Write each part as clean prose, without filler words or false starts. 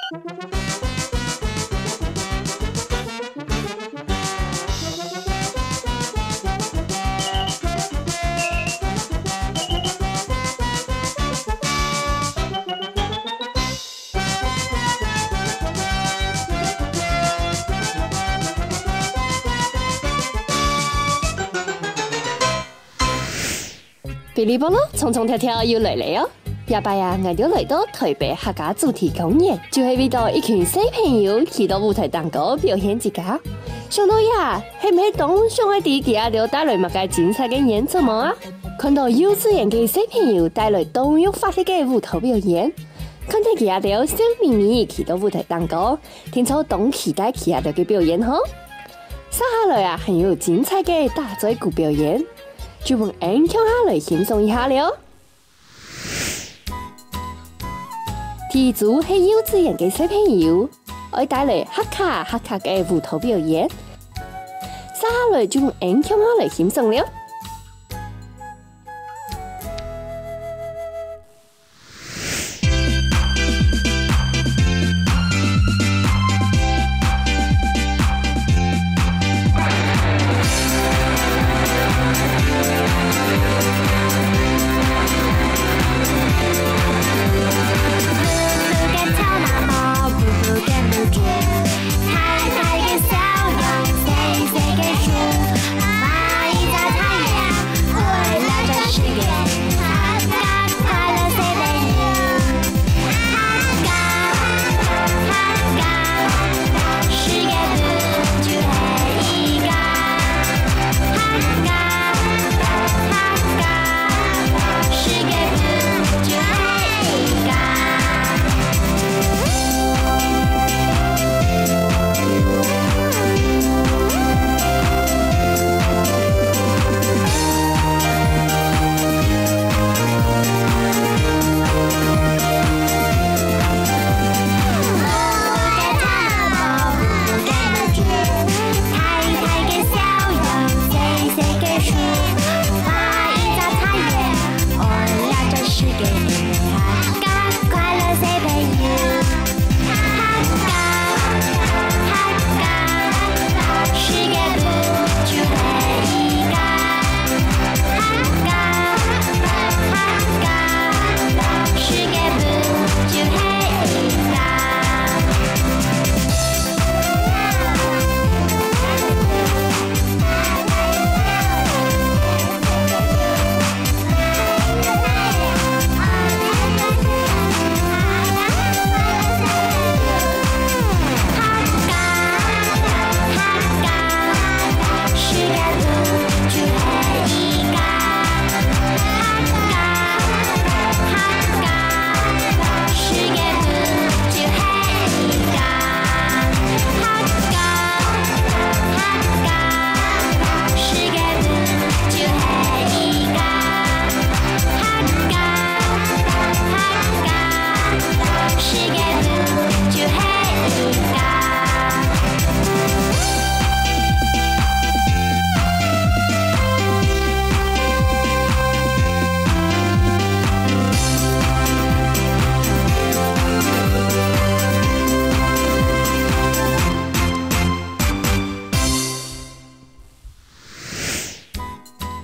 噼里啪啦，匆匆跳跳又来了哦！下摆啊，我就来到台北客家主题公园，就是为到一群小朋友去到舞台当歌表演自家。想到呀，係唔係當上海地嘅就帶來乜嘅精彩嘅演出嗎？看到幼稚園嘅小朋友帶來動用發力嘅舞台表演，看到佢哋笑眯眯去到舞台當歌，聽出當期待佢哋嘅表演呵。接下來啊，還有精彩嘅大嘴鼓表演。就用音響下來輕鬆一下了。第一組係幼稚園嘅小朋友，我帶來客家嘅舞台表演，接下來就用音響下來輕鬆了。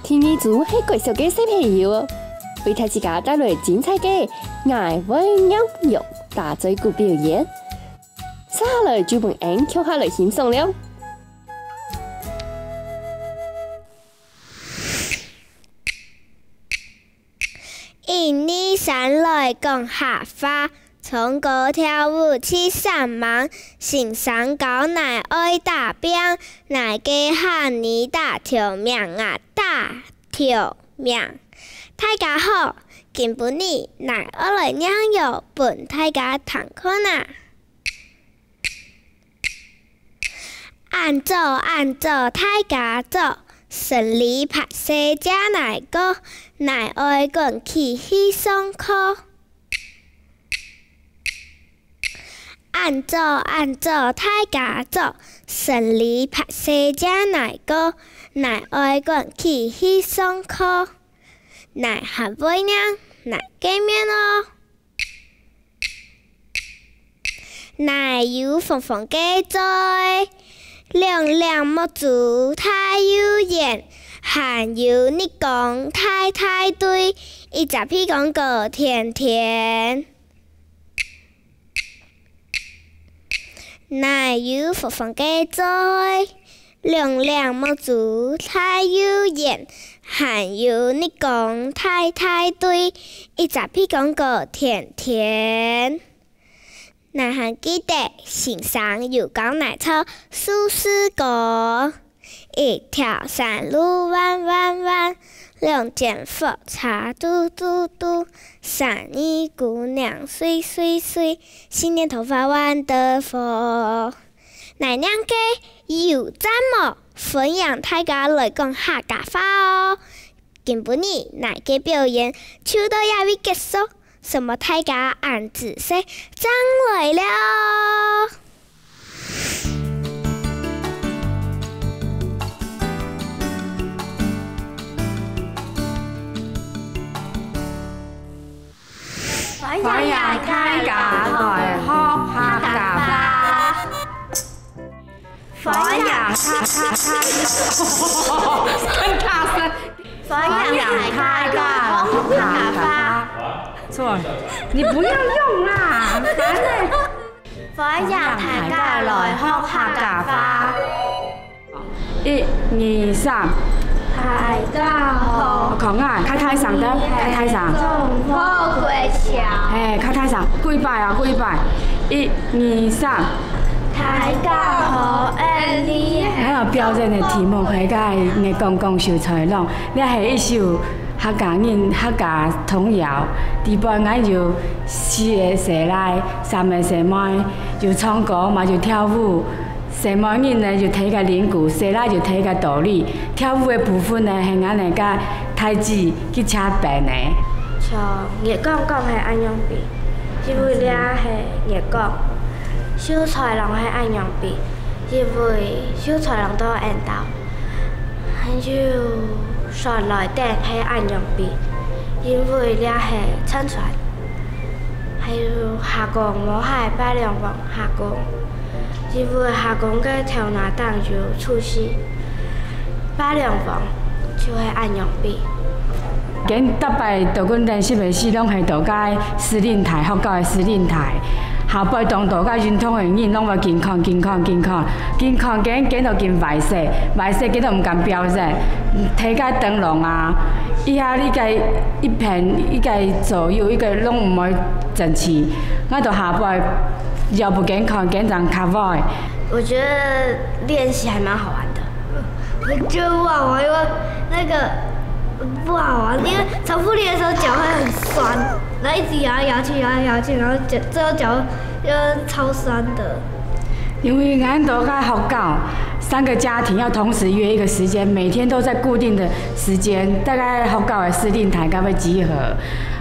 第二組係貴少嘅小朋友，為大家帶來精彩嘅愛威音樂大嘴鼓表演。接下來就用音響下來欣賞了。1、2、3來講下話，從高跳舞起上忙，欣賞高乃愛打拼，乃嘅喊你大條命啊大條命！大家好，今晡日乃我來釀藥伴大家談看啊！按做大家做，順利拍攝家乃個，乃愛講起去上課。按做大家做，順利拍攝家乃個，乃愛講起去上課。乃下尾娘，乃見面咯。奶油凤凤嘅在，亮亮木珠太有眼，含有你讲太太对，一只屁讲个甜甜。奶油凤凤嘅在，亮亮木珠太有眼，含有你讲太太对，一只屁讲个甜甜。咱还记得欣赏有讲奶草苏诗歌，一条山路弯弯弯，两间佛茶嘟嘟嘟，山里姑娘水水水，新年头发玩得佛。奶娘嘅有赞么？分享大家来讲客家话哦。今晡日奶嘅表演就到也未结束。什么大家按仔细张来了。欢迎大家来学客家话。欢迎大家学客家话。错，你不要用啦，烦嘞！欢迎大家来学客家话。1、2、3，大家好，孔啊，开台上的，开台上。中华国桥。哎，开台上，跪拜啊，跪拜。1、2、3。大家好，你还有标准的题目，回家的公共秀出来弄，你系一首。客家人客家童谣，第半眼就4个蛇奶，3个蛇妹，就唱歌嘛就跳舞。蛇妹人呢就睇个铃鼓，蛇奶就睇个道理。跳舞的部分呢，系俺哋甲太子去请病的。像热讲讲系安阳比，因为俩系热讲。小菜人系安阳比，因为小菜人都有缘投。还有。船内底系按阳比，因为俩系撑船，还有下降我系摆两房下降，因为下降嘅头拿档就出事，摆两房就系按阳比。今搭摆到阮练习的时，拢系到甲司令台，福教的司令台。下摆当道甲传统的人拢要健康，健康，健康，健康，紧到进外设，外设紧到唔敢标热，体甲灯笼啊，以下你家一片，一家左右，一个拢唔会整齐，我到下摆腰不健康，紧张卡歪。我觉得练习还蛮好玩的。我觉得不好玩，因为那个不好玩，因为重复练的时候脚会很酸，然后一直摇来摇去，摇来摇去，然后最后脚就超酸的。因为俺都甲福教3个家庭要同时约一个时间，每天都在固定的时间，大概福教的司令台甲要集合。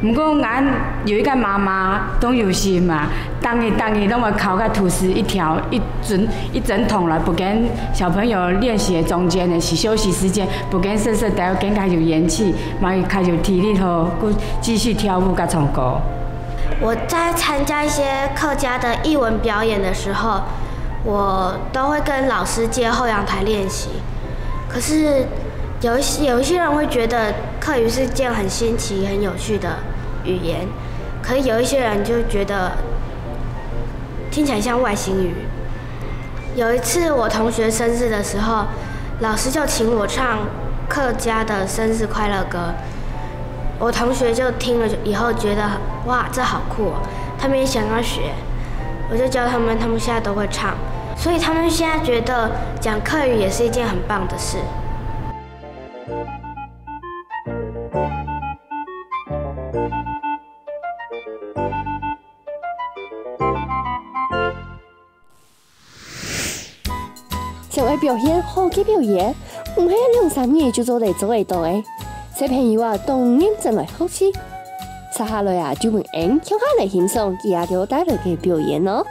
不过俺有一个妈妈董有心嘛，当日拢会烤个吐司一条一整桶了，不跟小朋友练习的中间的是休息时间，不跟色等下跟开始演戏，嘛开始体力后，继续跳舞甲唱歌。我在参加一些客家的艺文表演的时候，我都会跟老师借后阳台练习。可是有一些人会觉得客语是件很新奇、很有趣的语言，可是有一些人就觉得听起来像外星语。有一次我同学生日的时候，老师就请我唱客家的生日快乐歌。我同学就听了以后觉得哇，这好酷哦，他们也想要学。我就教他们，他们现在都会唱，所以他们现在觉得讲客语也是一件很棒的事。想要表现好嘅表演，唔系2-3年就做得到嘅。小朋友啊，当认真来学习。接下来啊，就问恩跳下来欣赏佢阿條帶來嘅表演咯。